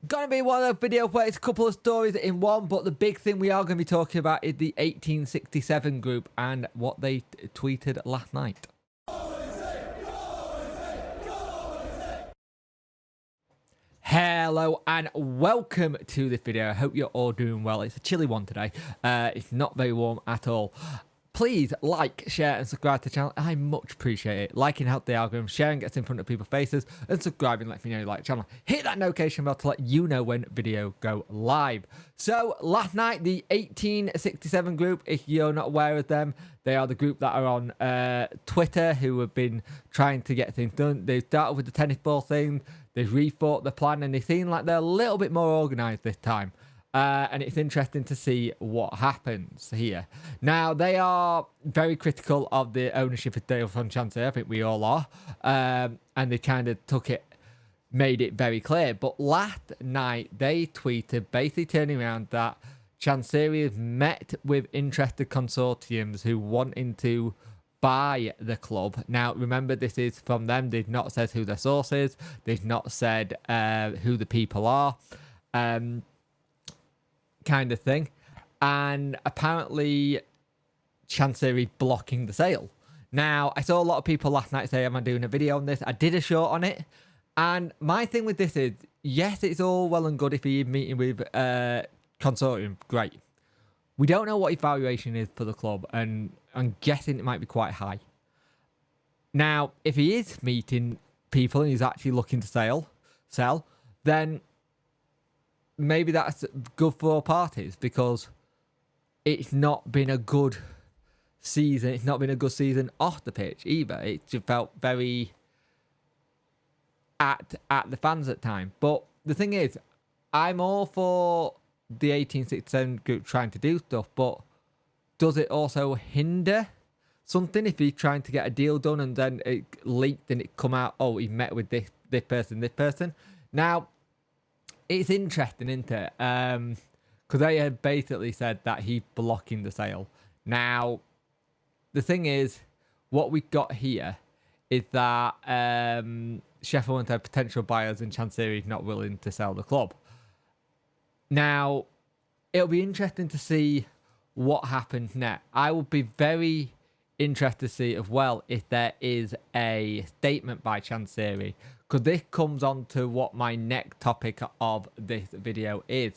Gonna be one of those videos where it's a couple of stories in one, but the big thing we are going to be talking about is the 1867 group and what they tweeted last night. Hello and welcome to this video. I hope you're all doing well. It's a chilly one today. It's not very warm at all. Please like, share and subscribe to the channel. I much appreciate it. Liking helps the algorithm, sharing gets in front of people's faces, and subscribing lets me know you like the channel. Hit that notification bell to let you know when video go live. So last night, the 1867 group, if you're not aware of them, they are the group that are on Twitter who have been trying to get things done. They started with the tennis ball thing. They've rethought the plan and they seem like they're a little bit more organised this time. And it's interesting to see what happens here. Now, they are very critical of the ownership of Dale von Chancer. I think we all are. And they kind of made it very clear. But last night, they tweeted, basically turning around that Chancery has met with interested consortiums who wanting to buy the club. Now, remember, this is from them. They've not said who their source is. They've not said who the people are. Kind of thing. And apparently Chancery blocking the sale. Now, I saw a lot of people last night say, am I doing a video on this? I did a short on it. And my thing with this is, yes, it's all well and good if you're meeting with consortium. Great. We don't know what his valuation is for the club, and I'm guessing it might be quite high. Now, if he is meeting people and he's actually looking to sell, then maybe that's good for all parties, because it's not been a good season. It's not been a good season off the pitch either. It just felt very at the fans at time. But the thing is, I'm all for the 1867 group trying to do stuff, but does it also hinder something if he's trying to get a deal done and then it leaked and it come out, oh, he met with this person? Now, it's interesting, isn't it? Because they had basically said that he's blocking the sale. Now, the thing is, what we got here is that Sheffield want to have potential buyers and Chancery not willing to sell the club. Now, it'll be interesting to see what happens next. I will be very interested to see as well if there is a statement by Chancery, because this comes on to what my next topic of this video is.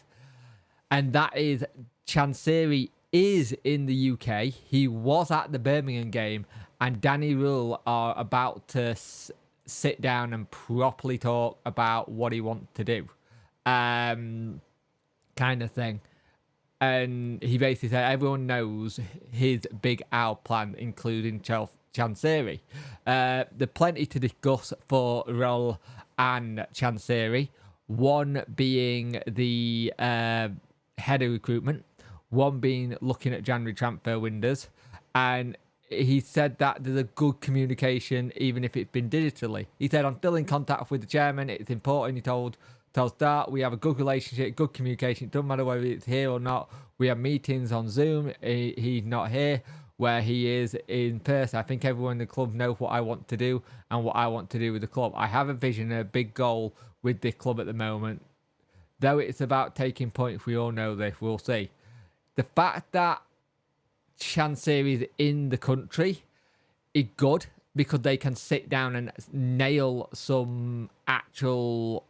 And that is, Chancery is in the UK. He was at the Birmingham game, and Danny Rule are about to sit down and properly talk about what he wants to do. Kind of thing. And he basically said everyone knows his big out plan, including Chancery. There's plenty to discuss for Rule and Chancery. One being the head of recruitment. One being looking at January transfer windows. And he said that there's a good communication, even if it's been digitally. He said, I'm still in contact with the chairman. It's important, he told Start, we have a good relationship, good communication. It doesn't matter whether it's here or not. We have meetings on Zoom. He's not here, where he is in person. I think everyone in the club knows what I want to do and what I want to do with the club. I have a vision, a big goal with this club at the moment. Though it's about taking points, we all know this. We'll see. The fact that Chancery is in the country is good, because they can sit down and nail some actual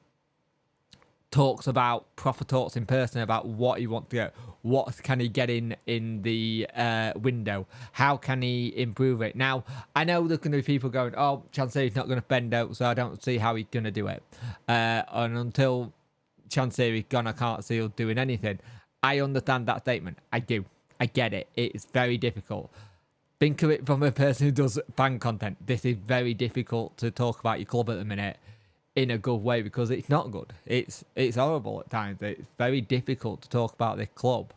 proper talks in person about what he wants to get, what can he get in the window, how can he improve it. Now, I know there's going to be people going, oh, Chancery's not going to bend out, so I don't see how he's going to do it. And until Chancery's gone, I can't see him doing anything. I understand that statement. I do. I get it. It's very difficult. Think of it from a person who does fan content. This is very difficult to talk about your club at the minute in a good way, because it's not good. It's horrible at times. It's very difficult to talk about this club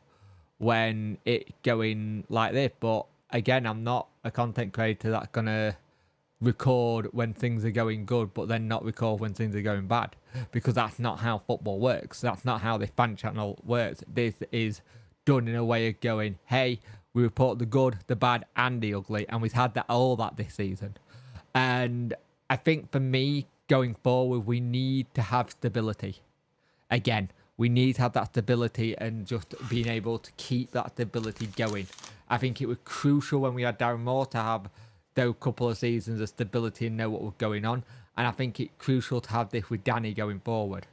when it's going like this. But again, I'm not a content creator that's gonna record when things are going good but then not record when things are going bad, because that's not how football works. That's not how this fan channel works. This is done in a way of going, hey, we report the good, the bad and the ugly, and we've had all that this season. And I think for me, going forward, we need to have stability. again, we need to have that stability and just being able to keep that stability going. I think it was crucial when we had Darren Moore to have those couple of seasons of stability and know what was going on. And I think it's crucial to have this with Danny going forward.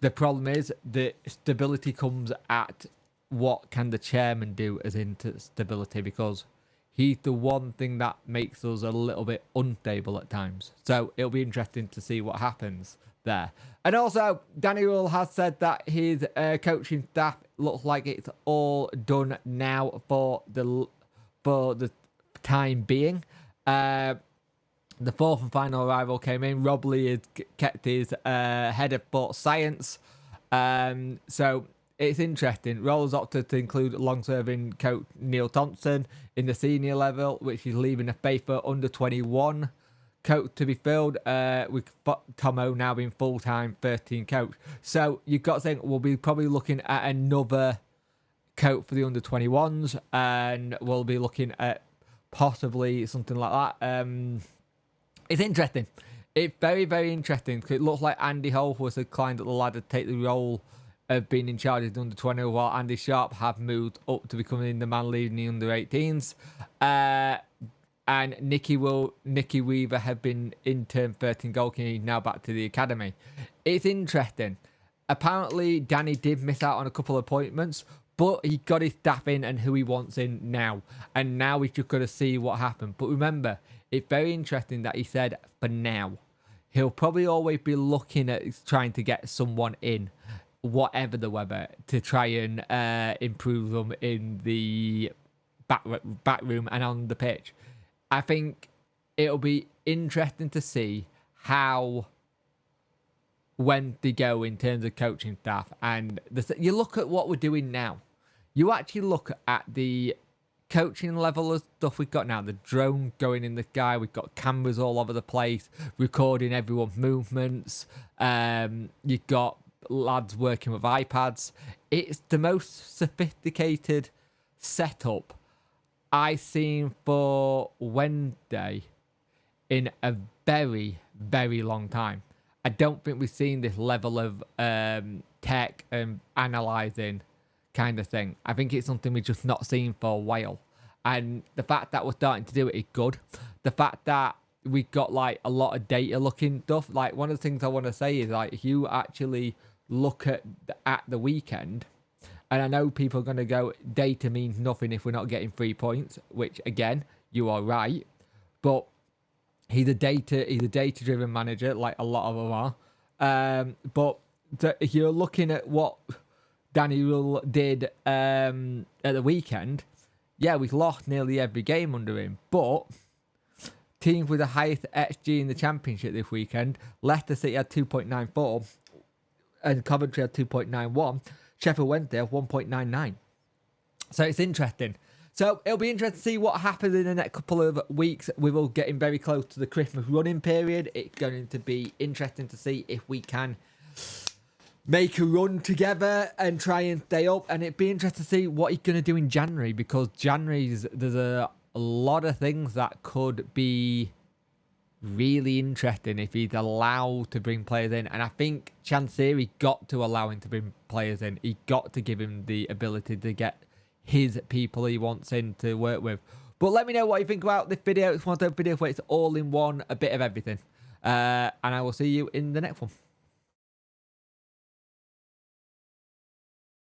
The problem is the stability comes at what can the chairman do as into stability, because he's the one thing that makes us a little bit unstable at times. So it'll be interesting to see what happens there. And also, Danny Rule has said that his coaching staff looks like it's all done now for the time being. The fourth and final arrival came in. Rob Lee has kept his head of sports science. So it's interesting. Rolls opted to include long-serving coach Neil Thompson in the senior level, which is leaving a space for under 21 coach to be filled, with Tomo now being full-time 13 coach. So you've got to think we'll be probably looking at another coach for the under 21s, and we'll be looking at possibly something like that. It's interesting. It's very, very interesting, because it looks like Andy Holt was climbed up the ladder to take the role of being in charge of the under 20, while Andy Sharp have moved up to becoming the man leading the under 18s. And Nicky Weaver have been interim 13 goalkeeper, now back to the academy. It's interesting. Apparently, Danny did miss out on a couple of appointments, but he got his staff in and who he wants in now. And now we've just got to see what happens. But remember, it's very interesting that he said for now. He'll probably always be looking at trying to get someone in, whatever the weather, to try and improve them in the back room and on the pitch. I think it'll be interesting to see when they go in terms of coaching staff. And you look at what we're doing now. You actually look at the coaching level of stuff we've got now. The drone going in the sky. We've got cameras all over the place, recording everyone's movements. You've got lads working with iPads. It's the most sophisticated setup I've seen for Wednesday in a very, very long time. I don't think we've seen this level of tech and analysing kind of thing. I think it's something we've just not seen for a while. And the fact that we're starting to do it is good. The fact that we've got like a lot of data looking stuff. Like, one of the things I want to say is, like, if you actually look at the weekend, and I know people are going to go, data means nothing if we're not getting 3 points, which, again, you are right. But he's a data-driven manager, like a lot of them are. But if you're looking at what Danny Rule did at the weekend, yeah, we've lost nearly every game under him. But teams with the highest XG in the Championship this weekend, Leicester City had 2.94, and Coventry had 2.91. Sheffield Wednesday have 1.99. So it's interesting. So it'll be interesting to see what happens in the next couple of weeks. We're all getting very close to the Christmas running period. It's going to be interesting to see if we can make a run together and try and stay up. And it'd be interesting to see what he's going to do in January, because there's a lot of things that could be really interesting if he's allowed to bring players in. And I think Chansiri got to allow him to bring players in. He got to give him the ability to get his people he wants in to work with. But let me know what you think about this video. It's one of those videos where it's all in one, a bit of everything. And I will see you in the next one.